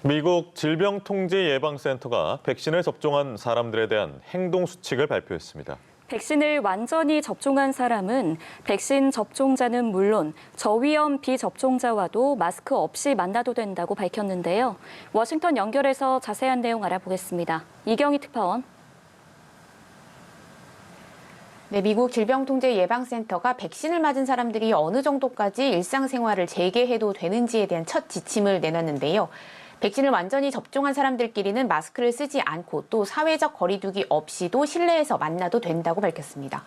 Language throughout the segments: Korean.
미국 질병통제예방센터가 백신을 접종한 사람들에 대한 행동 수칙을 발표했습니다. 백신을 완전히 접종한 사람은 백신 접종자는 물론 저위험 비접종자와도 마스크 없이 만나도 된다고 밝혔는데요. 워싱턴 연결해서 자세한 내용 알아보겠습니다. 이경희 특파원. 네, 미국 질병통제예방센터가 백신을 맞은 사람들이 어느 정도까지 일상생활을 재개해도 되는지에 대한 첫 지침을 내놨는데요. 백신을 완전히 접종한 사람들끼리는 마스크를 쓰지 않고 또 사회적 거리두기 없이도 실내에서 만나도 된다고 밝혔습니다.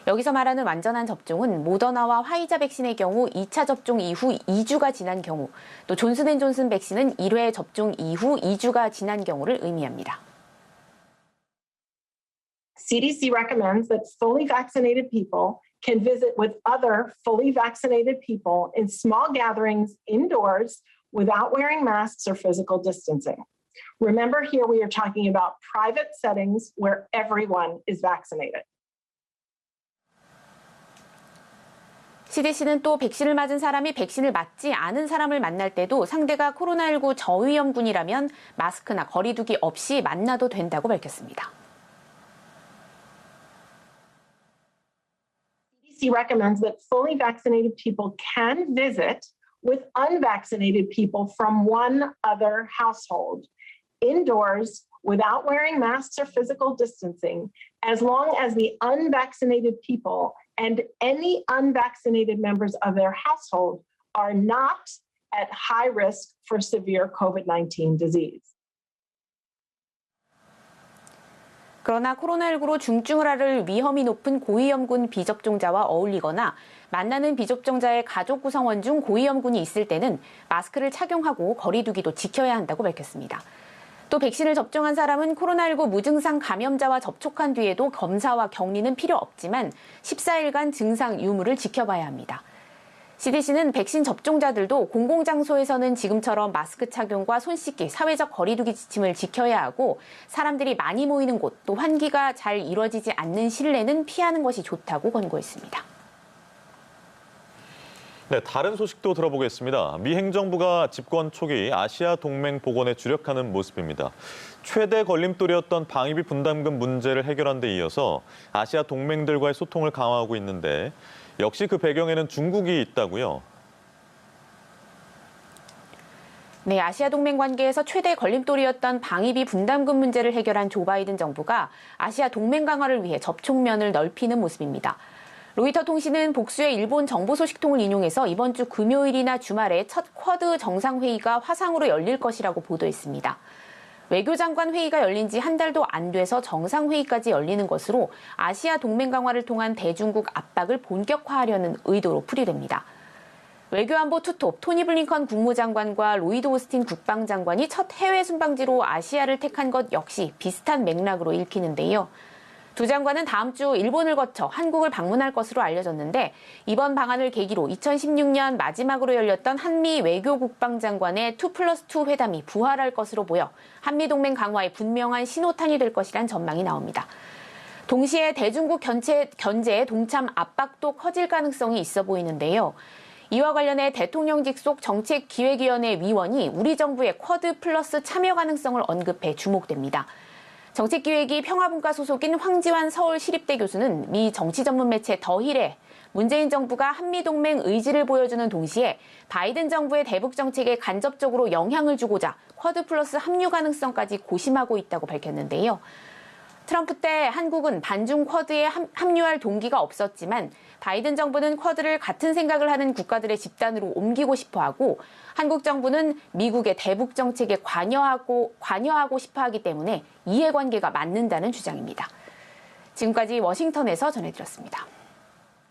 여기서 말하는 완전한 접종은 모더나와 화이자 백신의 경우 2차 접종 이후 2주가 지난 경우, 또 존슨앤존슨 백신은 1회 접종 이후 2주가 지난 경우를 의미합니다. CDC recommends that fully vaccinated people can visit with other fully vaccinated people in small gatherings indoors without wearing masks or physical distancing. Remember, here we are talking about private settings where everyone is vaccinated. CDC는 또 백신을 맞은 사람이 백신을 맞지 않은 사람을 만날 때도 상대가 코로나19 저위험군이라면 마스크나 거리두기 없이 만나도 된다고 밝혔습니다. CDC recommends that fully vaccinated people can visit with unvaccinated people from one other household indoors without wearing masks or physical distancing, as long as the unvaccinated people and any unvaccinated members of their household are not at high risk for severe COVID-19 disease. 그러나 코로나19로 중증을 앓을 위험이 높은 고위험군 비접종자와 어울리거나 만나는 비접종자의 가족 구성원 중 고위험군이 있을 때는 마스크를 착용하고 거리두기도 지켜야 한다고 밝혔습니다. 또 백신을 접종한 사람은 코로나19 무증상 감염자와 접촉한 뒤에도 검사와 격리는 필요 없지만 14일간 증상 유무를 지켜봐야 합니다. CDC는 백신 접종자들도 공공장소에서는 지금처럼 마스크 착용과 손 씻기, 사회적 거리두기 지침을 지켜야 하고 사람들이 많이 모이는 곳, 또 환기가 잘 이루어지지 않는 실내는 피하는 것이 좋다고 권고했습니다. 네, 다른 소식도 들어보겠습니다. 미 행정부가 집권 초기 아시아 동맹 복원에 주력하는 모습입니다. 최대 걸림돌이었던 방위비 분담금 문제를 해결한 데 이어서 아시아 동맹들과의 소통을 강화하고 있는데 역시 그 배경에는 중국이 있다고요? 네, 아시아 동맹 관계에서 최대 걸림돌이었던 방위비 분담금 문제를 해결한 조 바이든 정부가 아시아 동맹 강화를 위해 접촉면을 넓히는 모습입니다. 로이터 통신은 복수의 일본 정보 소식통을 인용해서 이번 주 금요일이나 주말에 첫 쿼드 정상회의가 화상으로 열릴 것이라고 보도했습니다. 외교장관 회의가 열린 지 한 달도 안 돼서 정상회의까지 열리는 것으로 아시아 동맹 강화를 통한 대중국 압박을 본격화하려는 의도로 풀이됩니다. 외교안보 투톱 토니 블링컨 국무장관과 로이드 오스틴 국방장관이 첫 해외 순방지로 아시아를 택한 것 역시 비슷한 맥락으로 읽히는데요. 두 장관은 다음 주 일본을 거쳐 한국을 방문할 것으로 알려졌는데 이번 방한을 계기로 2016년 마지막으로 열렸던 한미 외교국방장관의 2+2 회담이 부활할 것으로 보여 한미동맹 강화에 분명한 신호탄이 될 것이란 전망이 나옵니다. 동시에 대중국 견제의 동참 압박도 커질 가능성이 있어 보이는데요. 이와 관련해 대통령직 속 정책기획위원회 위원이 우리 정부의 쿼드 플러스 참여 가능성을 언급해 주목됩니다. 정책기획위 평화분과 소속인 황지환 서울시립대 교수는 미 정치 전문 매체 더힐에 문재인 정부가 한미동맹 의지를 보여주는 동시에 바이든 정부의 대북 정책에 간접적으로 영향을 주고자 쿼드 플러스 합류 가능성까지 고심하고 있다고 밝혔는데요. 트럼프 때 한국은 반중 쿼드에 합류할 동기가 없었지만 바이든 정부는 쿼드를 같은 생각을 하는 국가들의 집단으로 옮기고 싶어하고 한국 정부는 미국의 대북 정책에 관여하고 싶어하기 때문에 이해관계가 맞는다는 주장입니다. 지금까지 워싱턴에서 전해드렸습니다.